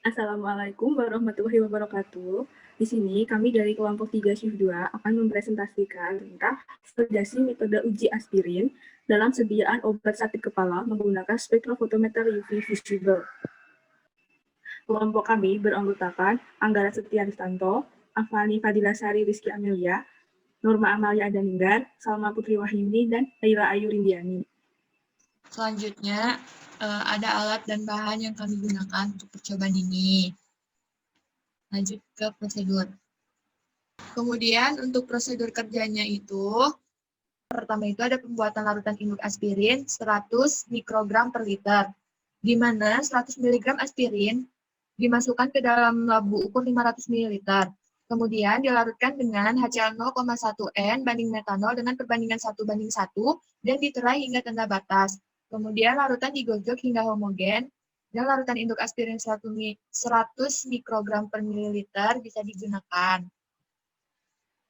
Assalamualaikum warahmatullahi wabarakatuh. Di sini kami dari kelompok 3 Shift 2 akan mempresentasikan tentang validasi metode uji aspirin dalam sediaan obat sakit kepala menggunakan spektrofotometer UV visible. Kelompok kami beranggotakan Anggara Setiaristanto, Afani Fadilasari Rizky Amelia, Norma Amalia Adaninggar, Salma Putri Wahyuni, dan Laila Ayu Rindiani. Selanjutnya, ada alat dan bahan yang kami gunakan untuk percobaan ini. Lanjut ke prosedur. Kemudian untuk prosedur kerjanya itu, pertama itu ada pembuatan larutan induk aspirin 100 mikrogram per liter, di mana 100 mg aspirin dimasukkan ke dalam labu ukur 500 ml. Kemudian dilarutkan dengan HCl 0,1 N banding metanol dengan perbandingan 1:1 dan diterai hingga tanda batas. Kemudian larutan digojok hingga homogen dan larutan induk aspirin 100 mikrogram per mililiter bisa digunakan.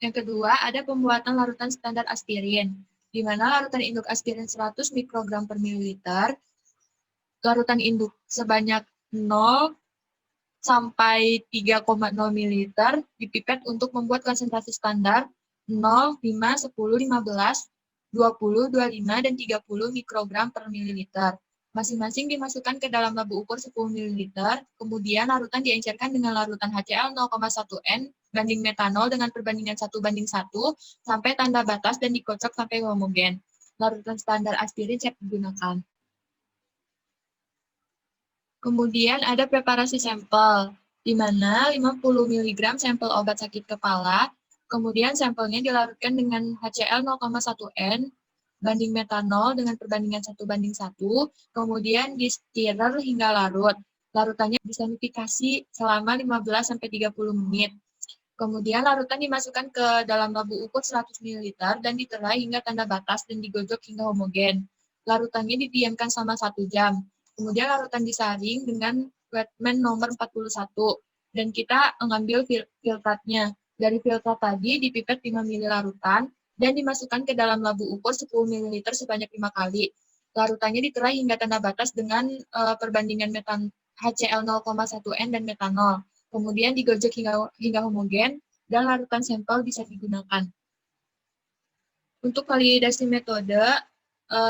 Yang kedua, ada pembuatan larutan standar aspirin, di mana larutan induk aspirin 100 mikrogram per mililiter, larutan induk sebanyak 0 sampai 3,0 ml dipipet untuk membuat konsentrasi standar 0, 5, 10, 15, 20, 25, dan 30 mikrogram per mililiter. Masing-masing dimasukkan ke dalam labu ukur 10 ml, kemudian larutan diencerkan dengan larutan HCl 0,1 N banding metanol dengan perbandingan 1:1 sampai tanda batas dan dikocok sampai homogen. Larutan standar aspirin siap digunakan. Kemudian ada preparasi sampel, di mana 50 mg sampel obat sakit kepala, kemudian sampelnya dilarutkan dengan HCl 0,1 N banding metanol dengan perbandingan 1:1, kemudian di-stirrer hingga larut. Larutannya disanifikasi selama 15-30 menit. Kemudian larutan dimasukkan ke dalam labu ukur 100 ml dan diterai hingga tanda batas dan digojok hingga homogen. Larutannya didiamkan selama 1 jam. Kemudian larutan disaring dengan Wetman nomor 41 dan kita mengambil filtratnya. Dari filtrat tadi dipipet 5 ml larutan dan dimasukkan ke dalam labu ukur 10 ml sebanyak 5 kali. Larutannya diterai hingga tanda batas dengan perbandingan HCl 0,1 N dan metanol. Kemudian digojok hingga homogen dan larutan sampel bisa digunakan. Untuk validasi metode,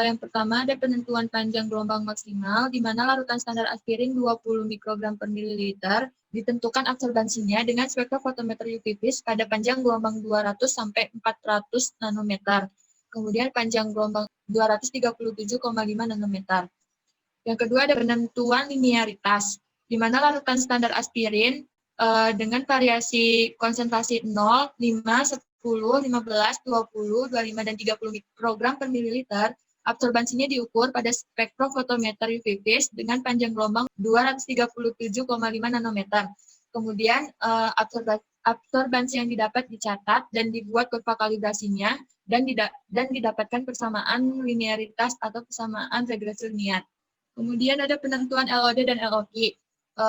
yang pertama ada penentuan panjang gelombang maksimal, di mana larutan standar aspirin 20 mikrogram per mililiter ditentukan absorbansinya dengan spektrofotometer UV vis pada panjang gelombang 200 sampai 400 nanometer. Kemudian panjang gelombang 237,5 nanometer. Yang kedua ada penentuan linearitas, di mana larutan standar aspirin dengan variasi konsentrasi 0, 5, 10, 15, 20, 25, dan 30 mikrogram per mililiter, absorbansinya diukur pada spektrofotometer UV vis dengan panjang gelombang 237,5 nanometer. Kemudian absorbansi yang didapat dicatat dan dibuat kurva kalibrasinya dan didapatkan persamaan linearitas atau persamaan regresi linear. Kemudian ada penentuan LOD dan LOQ,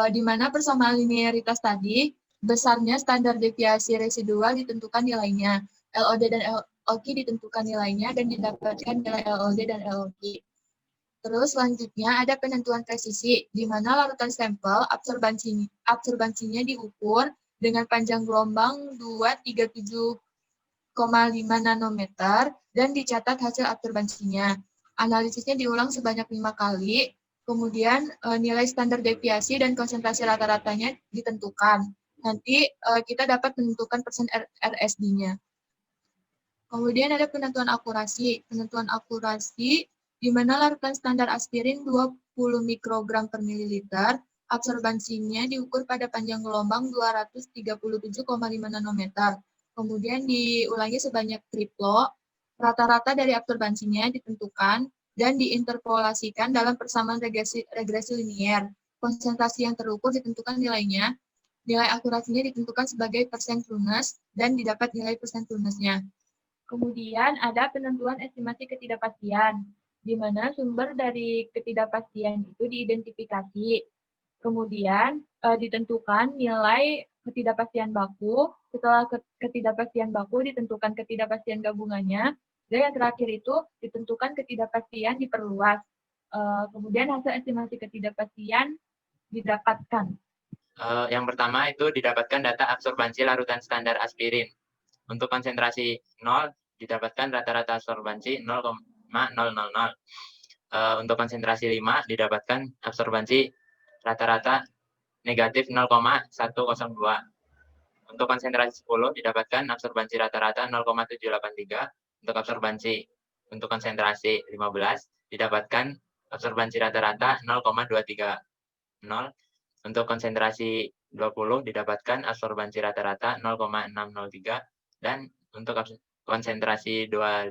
di mana persamaan linearitas tadi, besarnya standar deviasi residual ditentukan nilainya. LOD dan LOQ ditentukan nilainya dan didapatkan nilai LOD dan LOQ. Terus selanjutnya ada penentuan presisi, di mana larutan sampel absorbansinya diukur dengan panjang gelombang 237,5 nanometer dan dicatat hasil absorbansinya. Analisisnya diulang sebanyak 5 kali, kemudian nilai standar deviasi dan konsentrasi rata-ratanya ditentukan. Nanti kita dapat menentukan persen RSD-nya. Kemudian ada penentuan akurasi. Penentuan akurasi di mana larutan standar aspirin 20 mikrogram per mililiter, absorbansinya diukur pada panjang gelombang 237,5 nanometer. Kemudian diulangi sebanyak triplo, rata-rata dari absorbansinya ditentukan dan diinterpolasikan dalam persamaan regresi linier. Konsentrasi yang terukur ditentukan nilainya, nilai akurasinya ditentukan sebagai persen trueness dan didapat nilai persen trueness-nya. Kemudian ada penentuan estimasi ketidakpastian, di mana sumber dari ketidakpastian itu diidentifikasi. Kemudian ditentukan nilai ketidakpastian baku, setelah ketidakpastian baku ditentukan ketidakpastian gabungannya, dan yang terakhir itu ditentukan ketidakpastian diperluas. Kemudian hasil estimasi ketidakpastian didapatkan. Yang pertama itu didapatkan data absorbansi larutan standar aspirin. Untuk konsentrasi 0 didapatkan rata-rata absorbansi 0,000. Untuk konsentrasi 5 didapatkan absorbansi rata-rata negatif 0,102. Untuk konsentrasi 10 didapatkan absorbansi rata-rata 0,783. Untuk absorbansi untuk konsentrasi 15 didapatkan absorbansi rata-rata 0,230. Untuk konsentrasi 20 didapatkan absorbansi rata-rata 0,603 dan untuk konsentrasi 25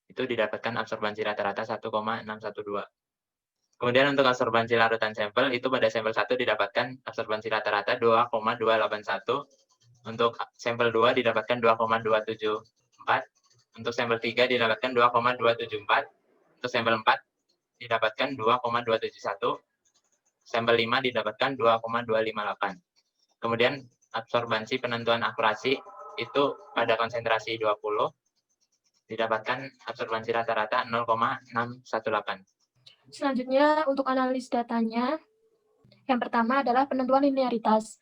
itu didapatkan absorbansi rata-rata 1,612. Kemudian untuk absorbansi larutan sampel itu pada sampel 1 didapatkan absorbansi rata-rata 2,281. Untuk sampel 2 didapatkan 2,274. Untuk sampel 3 didapatkan 2,274. Untuk sampel 4 didapatkan 2,271. Sampel 5 didapatkan 2,258. Kemudian absorbansi penentuan akurasi itu pada konsentrasi 20 didapatkan absorbansi rata-rata 0,618. Selanjutnya untuk analis datanya, yang pertama adalah penentuan linearitas.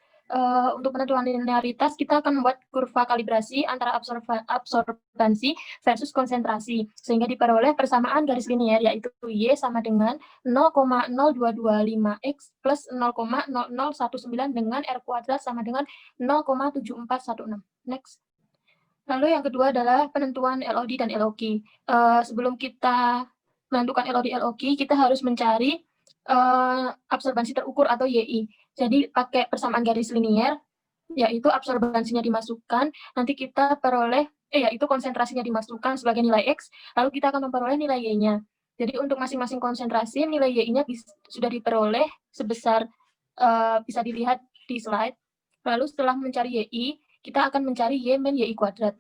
Untuk penentuan linearitas, kita akan membuat kurva kalibrasi antara absorbansi versus konsentrasi, sehingga diperoleh persamaan garis linier, yaitu Y sama dengan 0,0225X plus 0,0019 dengan R kuadrat sama dengan 0,7416. Next. Lalu yang kedua adalah penentuan LOD dan LOQ. Sebelum kita menentukan LOD LOQ, kita harus mencari absorbansi terukur atau YI. Jadi pakai persamaan garis linier, yaitu absorbansinya dimasukkan, nanti kita peroleh, yaitu konsentrasinya dimasukkan sebagai nilai X, lalu kita akan memperoleh nilai Y-nya. Jadi untuk masing-masing konsentrasi, nilai Y-nya sudah diperoleh sebesar, bisa dilihat di slide. Lalu setelah mencari YI, kita akan mencari Y min YI kuadrat.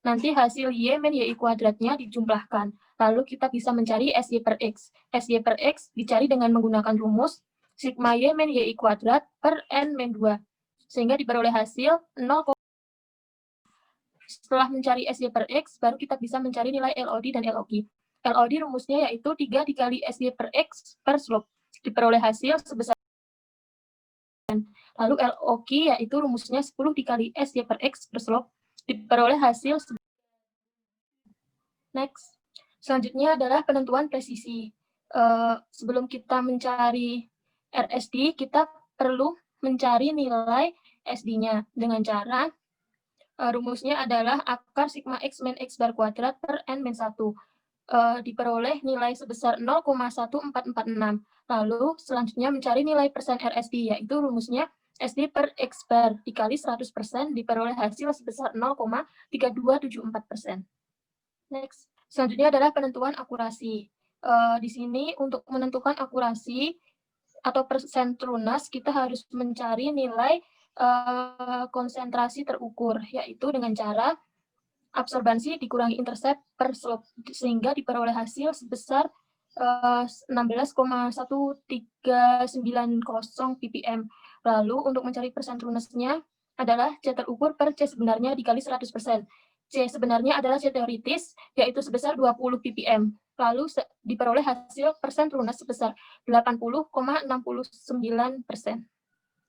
Nanti hasil Y min YI kuadratnya dijumlahkan. Lalu kita bisa mencari SY per X. SY per X dicari dengan menggunakan rumus sigma Y min YI kuadrat per N min 2. Sehingga diperoleh hasil 0. Setelah mencari SY per X, baru kita bisa mencari nilai LOD dan LOQ. LOD rumusnya yaitu 3 dikali SY per X per slope. Diperoleh hasil sebesar. Lalu LOQ yaitu rumusnya 10 dikali SY per X per slope. Diperoleh hasil. Next. Selanjutnya adalah penentuan presisi. Sebelum kita mencari RSD, kita perlu mencari nilai SD-nya dengan cara rumusnya adalah akar sigma X min X bar kuadrat per N min 1. Diperoleh nilai sebesar 0,1446. Lalu selanjutnya mencari nilai persen RSD, yaitu rumusnya SD per X bar dikali 100% diperoleh hasil sebesar 0,3274%. Next. Selanjutnya adalah penentuan akurasi. Di sini untuk menentukan akurasi atau persen trunas, kita harus mencari nilai konsentrasi terukur, yaitu dengan cara absorbansi dikurangi intercept per slope, sehingga diperoleh hasil sebesar 16,1390 ppm. Lalu untuk mencari persen trunasnya adalah C terukur per C sebenarnya dikali 100%. C sebenarnya adalah C teoritis, yaitu sebesar 20 ppm. Lalu diperoleh hasil persen trunas sebesar 80,69%.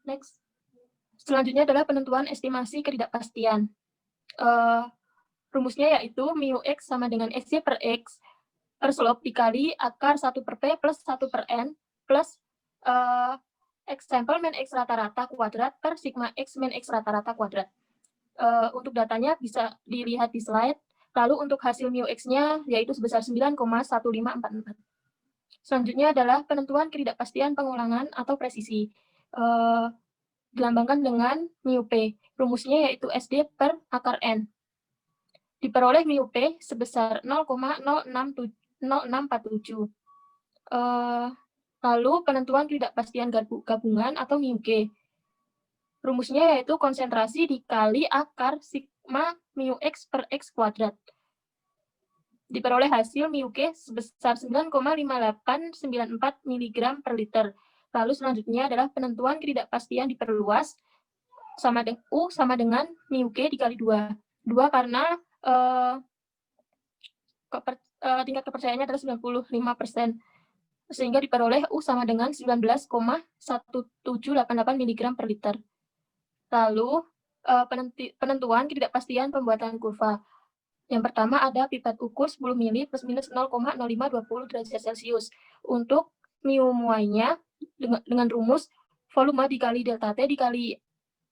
Next. Selanjutnya adalah penentuan estimasi ketidakpastian. Rumusnya yaitu mu X sama dengan SY per X per slope dikali akar 1 per P plus 1 per N plus X sampel min X rata-rata kuadrat per sigma X min X rata-rata kuadrat. Untuk datanya bisa dilihat di slide. Lalu untuk hasil mu X-nya yaitu sebesar 9,1544. Selanjutnya adalah penentuan ketidakpastian pengulangan atau presisi. Dilambangkan dengan mu P. Rumusnya yaitu SD per akar N. Diperoleh mu P sebesar 0,0647. Lalu penentuan ketidakpastian gabungan atau mu G. Rumusnya yaitu konsentrasi dikali akar sigma mu X per X kuadrat. Diperoleh hasil mu G sebesar 9,5894 mg per liter. Lalu selanjutnya adalah penentuan ketidakpastian diperluas sama dengan U sama dengan mu G dikali 2. 2 karena tingkat kepercayaannya adalah 95%. sehingga diperoleh U sama dengan 19,1788 mg per liter. Lalu, penentuan ketidakpastian pembuatan kurva. Yang pertama ada pipet ukur 10 mili plus minus 0,0520 derajat Celcius. Untuk mu muainya dengan rumus volume dikali delta T dikali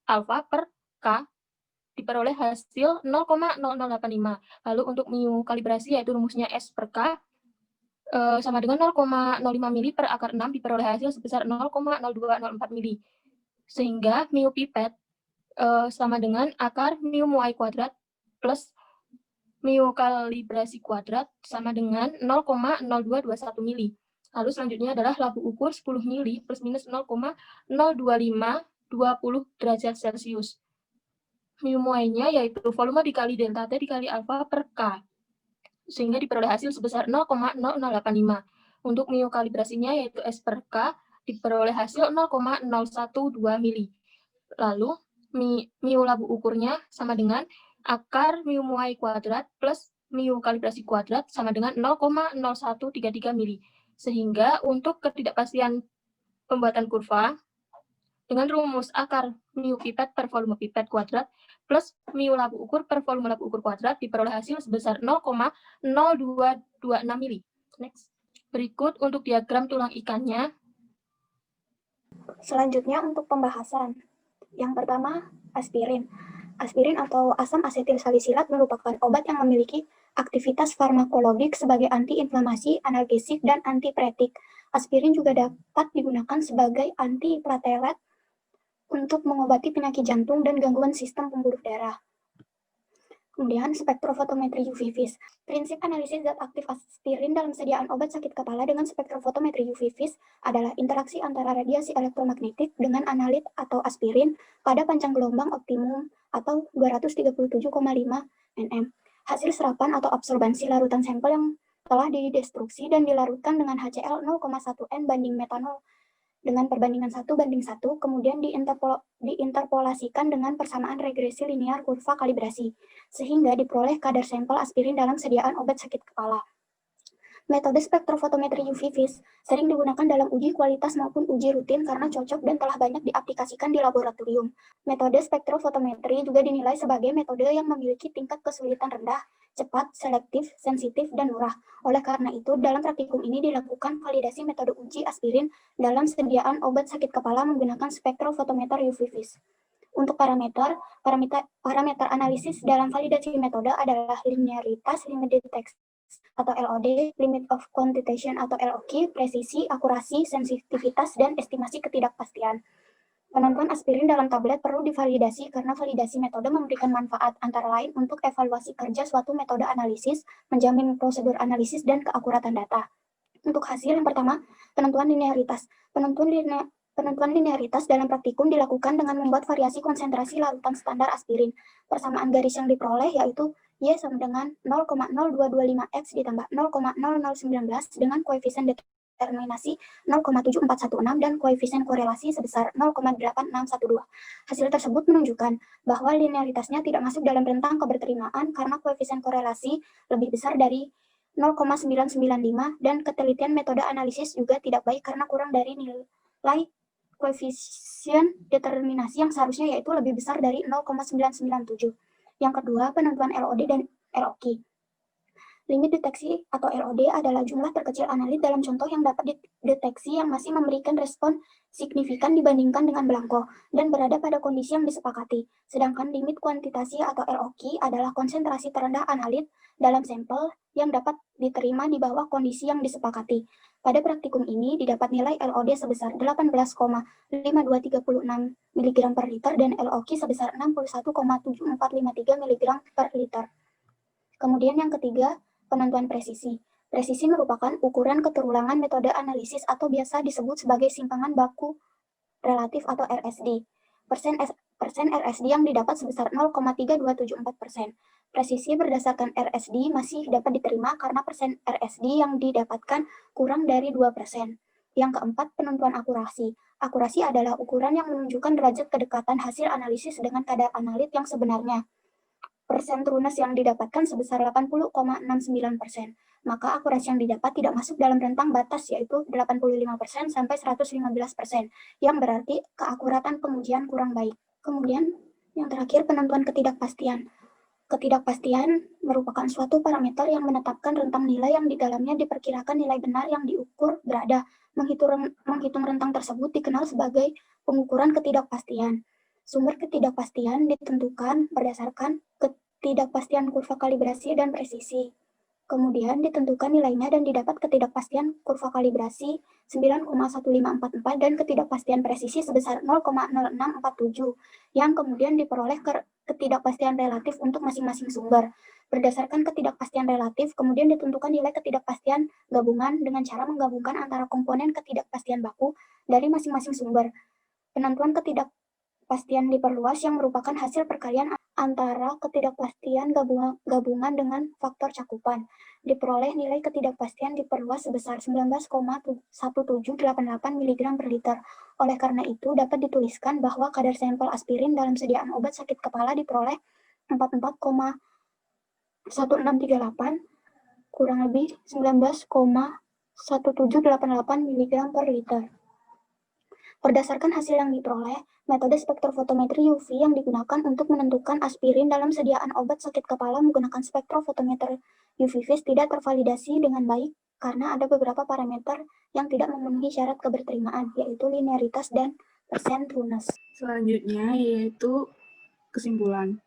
alfa per K diperoleh hasil 0,0085. Lalu untuk mu kalibrasi yaitu rumusnya S per K sama dengan 0,05 mili per akar 6 diperoleh hasil sebesar 0,0204 mili. Sehingga mu pipet sama dengan akar mu muai kuadrat plus mu kalibrasi kuadrat sama dengan 0,0221 mili. Lalu selanjutnya adalah labu ukur 10 mili plus minus 0,02520 derajat Celcius. Mu muainya yaitu volume dikali delta T dikali alfa per K, sehingga diperoleh hasil sebesar 0,0085. Untuk mu kalibrasinya yaitu S per K diperoleh hasil 0,012 mili. Lalu mu labu ukurnya sama dengan akar mu muai kuadrat plus mu kalibrasi kuadrat sama dengan 0,0133 mili. Sehingga untuk ketidakpastian pembuatan kurva dengan rumus akar mu pipet per volume pipet kuadrat plus mu labu ukur per volume labu ukur kuadrat diperoleh hasil sebesar 0,0226 mili. Next. Berikut untuk diagram tulang ikannya. Selanjutnya untuk pembahasan. Yang pertama, aspirin. Aspirin atau asam asetil salisilat merupakan obat yang memiliki aktivitas farmakologik sebagai antiinflamasi, analgesik, dan antipiretik. Aspirin juga dapat digunakan sebagai antiplatelet untuk mengobati penyakit jantung dan gangguan sistem pembuluh darah. Kemudian spektrofotometri UV vis. Prinsip analisis zat aktif aspirin dalam sediaan obat sakit kepala dengan spektrofotometri UV vis adalah interaksi antara radiasi elektromagnetik dengan analit atau aspirin pada panjang gelombang optimum atau 237,5 nm. Hasil serapan atau absorbansi larutan sampel yang telah didestruksi dan dilarutkan dengan HCl 0,1 N banding metanol dengan perbandingan 1:1, kemudian diinterpolasikan dengan persamaan regresi linear kurva kalibrasi, sehingga diperoleh kadar sampel aspirin dalam sediaan obat sakit kepala. Metode spektrofotometri UV vis sering digunakan dalam uji kualitas maupun uji rutin karena cocok dan telah banyak diaplikasikan di laboratorium. Metode spektrofotometri juga dinilai sebagai metode yang memiliki tingkat kesulitan rendah, cepat, selektif, sensitif, dan murah. Oleh karena itu, dalam praktikum ini dilakukan validasi metode uji aspirin dalam sediaan obat sakit kepala menggunakan spektrofotometer UV vis. Untuk parameter analisis dalam validasi metode adalah linearitas, limit deteksi atau LOD, limit of quantitation atau LOQ, presisi, akurasi, sensitivitas, dan estimasi ketidakpastian. Penentuan aspirin dalam tablet perlu divalidasi karena validasi metode memberikan manfaat antara lain untuk evaluasi kerja suatu metode analisis, menjamin prosedur analisis, dan keakuratan data. Untuk hasil yang pertama, penentuan linearitas. Penentuan linearitas dalam praktikum dilakukan dengan membuat variasi konsentrasi larutan standar aspirin. Persamaan garis yang diperoleh yaitu Y sama dengan 0,0225X ditambah 0,0019 dengan koefisien determinasi 0,7416 dan koefisien korelasi sebesar 0,8612. Hasil tersebut menunjukkan bahwa linearitasnya tidak masuk dalam rentang keberterimaan karena koefisien korelasi lebih besar dari 0,995 dan ketelitian metode analisis juga tidak baik karena kurang dari nilai koefisien determinasi yang seharusnya yaitu lebih besar dari 0,997. Yang kedua, penentuan LOD dan LOQ. Limit deteksi atau LOD adalah jumlah terkecil analit dalam contoh yang dapat dideteksi yang masih memberikan respon signifikan dibandingkan dengan belangko dan berada pada kondisi yang disepakati. Sedangkan limit kuantitasi atau LOQ adalah konsentrasi terendah analit dalam sampel yang dapat diterima di bawah kondisi yang disepakati. Pada praktikum ini didapat nilai LOD sebesar 18,5236 mg per liter dan LOQ sebesar 61,7453 mg per liter. Kemudian yang ketiga, penentuan presisi. Presisi merupakan ukuran keterulangan metode analisis atau biasa disebut sebagai simpangan baku relatif atau RSD. Persen RSD yang didapat sebesar 0,3274%. Presisi berdasarkan RSD masih dapat diterima karena persen RSD yang didapatkan kurang dari 2%. Yang keempat, penentuan akurasi. Akurasi adalah ukuran yang menunjukkan derajat kedekatan hasil analisis dengan kadar analit yang sebenarnya. Persen trueness yang didapatkan sebesar 80,69%. maka akurasi yang didapat tidak masuk dalam rentang batas yaitu 85% sampai 115%, yang berarti keakuratan pengujian kurang baik. Kemudian yang terakhir, penentuan ketidakpastian. Ketidakpastian merupakan suatu parameter yang menetapkan rentang nilai yang di dalamnya diperkirakan nilai benar yang diukur berada. Menghitung rentang tersebut dikenal sebagai pengukuran ketidakpastian. Sumber ketidakpastian ditentukan berdasarkan ketidakpastian kurva kalibrasi dan presisi. Kemudian ditentukan nilainya dan didapat ketidakpastian kurva kalibrasi 9,1544 dan ketidakpastian presisi sebesar 0,0647 yang kemudian diperoleh ketidakpastian relatif untuk masing-masing sumber. Berdasarkan ketidakpastian relatif, kemudian ditentukan nilai ketidakpastian gabungan dengan cara menggabungkan antara komponen ketidakpastian baku dari masing-masing sumber. Penentuan ketidakpastian diperluas yang merupakan hasil perkalian antara ketidakpastian gabungan dengan faktor cakupan. Diperoleh nilai ketidakpastian diperluas sebesar 19,1788 mg per liter. Oleh karena itu, dapat dituliskan bahwa kadar sampel aspirin dalam sediaan obat sakit kepala diperoleh 44,1638 kurang lebih 19,1788 mg per liter. Berdasarkan hasil yang diperoleh, metode spektrofotometri UV yang digunakan untuk menentukan aspirin dalam sediaan obat sakit kepala menggunakan spektrofotometer UV vis tidak tervalidasi dengan baik karena ada beberapa parameter yang tidak memenuhi syarat keberterimaan, yaitu linearitas dan persen trueness. Selanjutnya yaitu kesimpulan.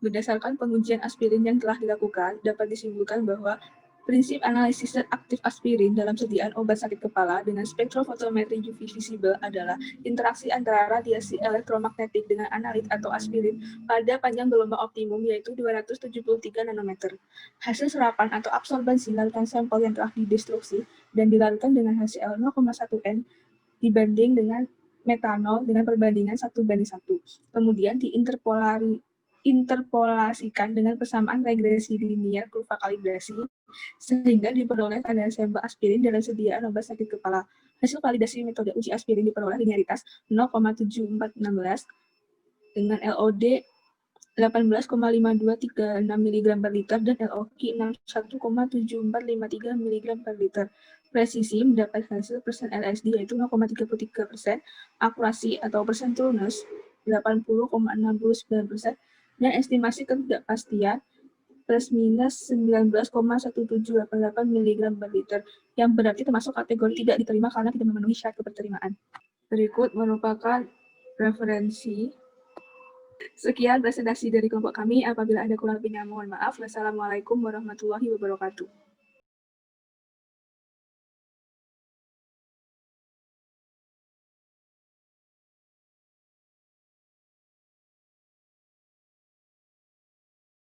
Berdasarkan pengujian aspirin yang telah dilakukan, dapat disimpulkan bahwa prinsip analisis zat aktif aspirin dalam sediaan obat sakit kepala dengan spektrofotometri UV visible adalah interaksi antara radiasi elektromagnetik dengan analit atau aspirin pada panjang gelombang optimum yaitu 273 nanometer. Hasil serapan atau absorbansi larutan sampel yang telah didestruksi dan dilarutkan dengan HCl 0,1 N dibanding dengan metanol dengan perbandingan 1:1. Kemudian interpolasikan dengan persamaan regresi linear kurva kalibrasi sehingga diperoleh kadar sampel aspirin dalam sediaan obat sakit kepala. Hasil validasi metode uji aspirin diperoleh linearitas 0,7416 dengan LOD 18,5236 mg per liter dan LOQ 61,7453 mg per liter. Presisi mendapat hasil persen LSD yaitu 0,33%, akurasi atau persen trueness 80,69%, dan estimasi ketidakpastian plus minus 19,1788 mg per liter, yang berarti termasuk kategori tidak diterima karena tidak memenuhi syarat keberterimaan. Berikut merupakan referensi. Sekian presentasi dari kelompok kami. Apabila ada kurang lebihnya mohon maaf. Wassalamualaikum warahmatullahi wabarakatuh.